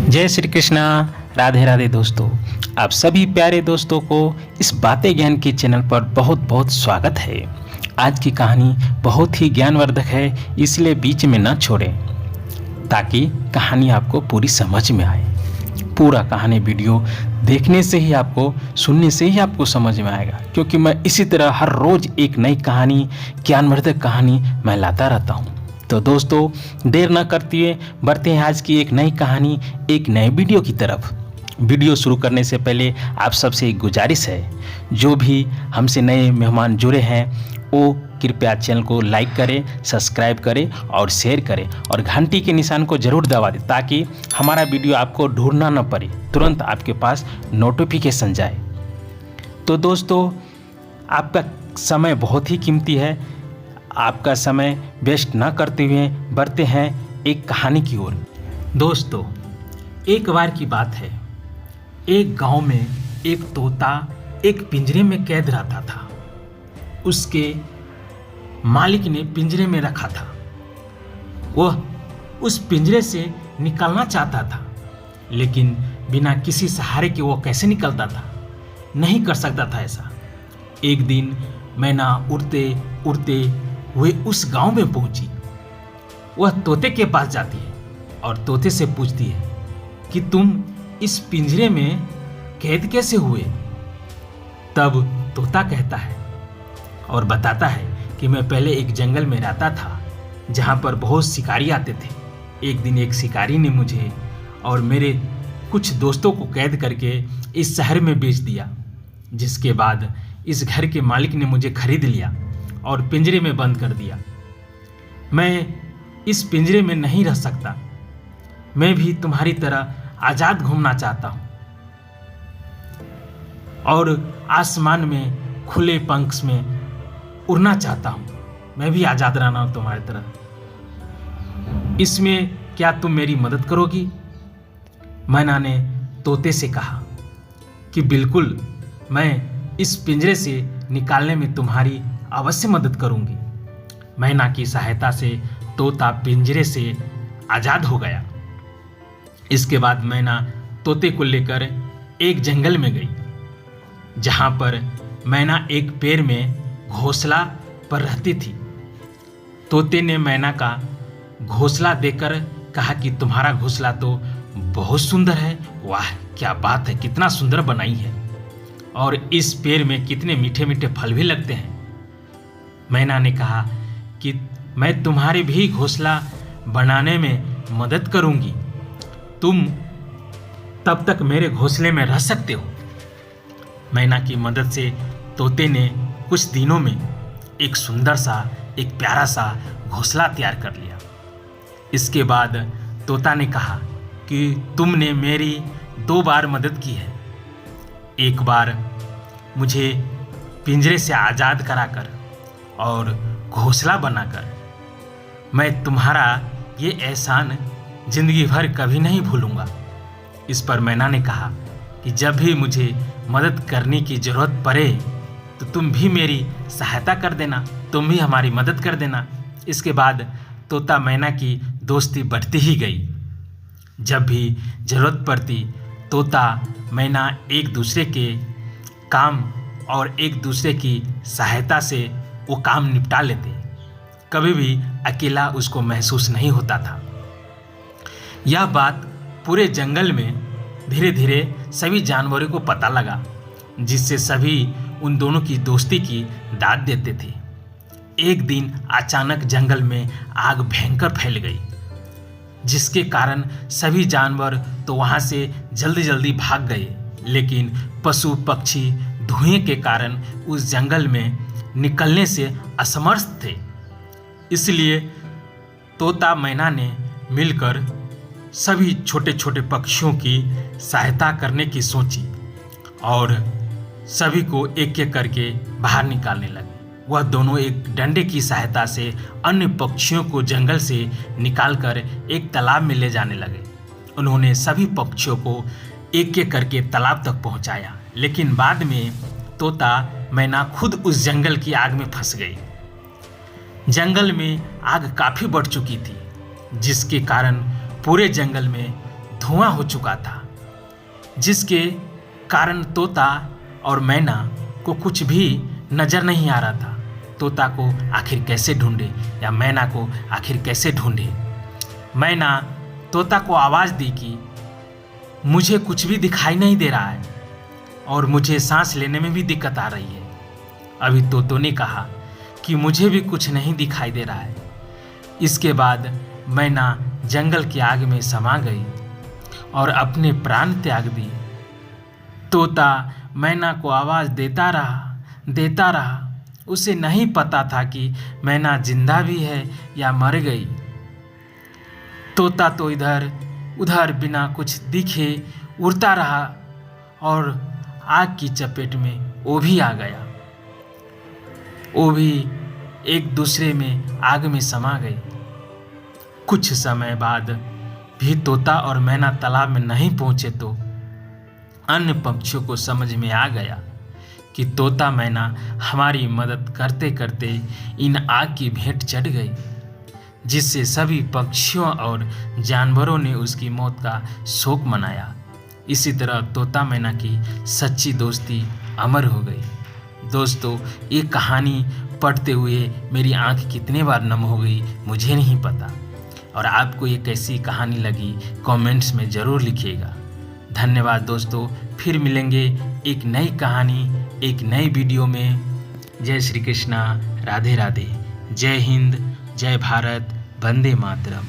जय श्री कृष्णा, राधे राधे दोस्तों। आप सभी प्यारे दोस्तों को इस बातें ज्ञान के चैनल पर बहुत बहुत स्वागत है। आज की कहानी बहुत ही ज्ञानवर्धक है, इसलिए बीच में न छोड़ें ताकि कहानी आपको पूरी समझ में आए। पूरा कहानी वीडियो देखने से ही आपको, सुनने से ही आपको समझ में आएगा, क्योंकि मैं इसी तरह हर रोज़ एक नई कहानी, ज्ञानवर्धक कहानी मैं लाता रहता हूँ। तो दोस्तों, देर न करते हुए बढ़ते हैं आज की एक नई कहानी, एक नए वीडियो की तरफ। वीडियो शुरू करने से पहले आप सबसे एक गुजारिश है, जो भी हमसे नए मेहमान जुड़े हैं वो कृपया चैनल को लाइक करें, सब्सक्राइब करें और शेयर करें और घंटी के निशान को ज़रूर दबा दें ताकि हमारा वीडियो आपको ढूंढना न पड़े, तुरंत आपके पास नोटिफिकेशन जाए। तो दोस्तों, आपका समय बहुत ही कीमती है, आपका समय वेस्ट ना करते हुए बढ़ते हैं एक कहानी की ओर। दोस्तों, एक बार की बात है, एक गांव में एक तोता एक पिंजरे में कैद रहता था। उसके मालिक ने पिंजरे में रखा था। वह उस पिंजरे से निकलना चाहता था, लेकिन बिना किसी सहारे के वो कैसे निकलता था, नहीं कर सकता था ऐसा। एक दिन मैना उड़ते उड़ते हुए उस गांव में पहुंची। वह तोते के पास जाती है और तोते से पूछती है कि तुम इस पिंजरे में कैद कैसे हुए। तब तोता कहता है और बताता है कि मैं पहले एक जंगल में रहता था जहां पर बहुत शिकारी आते थे। एक दिन एक शिकारी ने मुझे और मेरे कुछ दोस्तों को कैद करके इस शहर में बेच दिया, जिसके बाद इस घर के मालिक ने मुझे खरीद लिया और पिंजरे में बंद कर दिया। मैं इस पिंजरे में नहीं रह सकता, मैं भी तुम्हारी तरह आज़ाद घूमना चाहता हूँ और आसमान में खुले पंख में उड़ना चाहता हूँ। मैं भी आज़ाद रहना हूँ तुम्हारी तरह। इसमें क्या तुम मेरी मदद करोगी? मैना ने तोते से कहा कि बिल्कुल, मैं इस पिंजरे से निकालने में तुम्हारी अवश्य मदद करूंगी। मैना की सहायता से तोता पिंजरे से आज़ाद हो गया। इसके बाद मैना तोते को लेकर एक जंगल में गई, जहां पर मैना एक पेड़ में घोंसला पर रहती थी। तोते ने मैना का घोंसला देकर कहा कि तुम्हारा घोंसला तो बहुत सुंदर है, वाह क्या बात है, कितना सुंदर बनाई है, और इस पेड़ में कितने मीठे मीठे फल भी लगते हैं। मैना ने कहा कि मैं तुम्हारे भी घोंसला बनाने में मदद करूंगी, तुम तब तक मेरे घोंसले में रह सकते हो। मैना की मदद से तोते ने कुछ दिनों में एक सुंदर सा, एक प्यारा सा घोंसला तैयार कर लिया। इसके बाद तोता ने कहा कि तुमने मेरी 2 बार मदद की है। एक बार मुझे पिंजरे से आज़ाद कराकर और घोंसला बनाकर। मैं तुम्हारा ये एहसान जिंदगी भर कभी नहीं भूलूंगा। इस पर मैना ने कहा कि जब भी मुझे मदद करने की ज़रूरत पड़े तो तुम भी मेरी सहायता कर देना, तुम भी हमारी मदद कर देना। इसके बाद तोता मैना की दोस्ती बढ़ती ही गई। जब भी ज़रूरत पड़ती, तोता मैना एक दूसरे के काम और एक दूसरे की सहायता से वो काम निपटा लेते। कभी भी अकेला उसको महसूस नहीं होता था। यह बात पूरे जंगल में धीरे धीरे सभी जानवरों को पता लगा, जिससे सभी उन दोनों की दोस्ती की दाद देते थे। एक दिन अचानक जंगल में आग भयंकर फैल गई, जिसके कारण सभी जानवर तो वहां से जल्दी जल्दी भाग गए, लेकिन पशु पक्षी धुएं के कारण उस जंगल में निकलने से असमर्थ थे। इसलिए तोता मैना ने मिलकर सभी छोटे छोटे पक्षियों की सहायता करने की सोची और सभी को एक एक करके बाहर निकालने लगे। वह दोनों एक डंडे की सहायता से अन्य पक्षियों को जंगल से निकालकर एक तालाब में ले जाने लगे। उन्होंने सभी पक्षियों को एक एक करके तालाब तक पहुंचाया, लेकिन बाद में तोता मैना खुद उस जंगल की आग में फंस गई। जंगल में आग काफ़ी बढ़ चुकी थी, जिसके कारण पूरे जंगल में धुआं हो चुका था, जिसके कारण तोता और मैना को कुछ भी नज़र नहीं आ रहा था। तोता को आखिर कैसे ढूंढे या मैना को आखिर कैसे ढूंढे। मैना तोता को आवाज़ दी कि मुझे कुछ भी दिखाई नहीं दे रहा है और मुझे सांस लेने में भी दिक्कत आ रही है। अभी तोतों ने कहा कि मुझे भी कुछ नहीं दिखाई दे रहा है। इसके बाद मैना जंगल की आग में समा गई और अपने प्राण त्याग दिए। तोता मैना को आवाज़ देता रहा। उसे नहीं पता था कि मैना जिंदा भी है या मर गई। तोता तो इधर उधर बिना कुछ दिखे उड़ता रहा और आग की चपेट में वो भी आ गया। वो भी एक दूसरे में आग में समा गई। कुछ समय बाद भी तोता और मैना तालाब में नहीं पहुंचे तो अन्य पक्षियों को समझ में आ गया कि तोता मैना हमारी मदद करते करते इन आग की भेंट चढ़ गई, जिससे सभी पक्षियों और जानवरों ने उसकी मौत का शोक मनाया। इसी तरह तोता मैना की सच्ची दोस्ती अमर हो गई। दोस्तों, ये कहानी पढ़ते हुए मेरी आंख कितने बार नम हो गई मुझे नहीं पता, और आपको ये कैसी कहानी लगी कमेंट्स में ज़रूर लिखिएगा। धन्यवाद दोस्तों, फिर मिलेंगे एक नई कहानी एक नई वीडियो में। जय श्री कृष्णा, राधे राधे, जय हिंद, जय भारत, वंदे मातरम।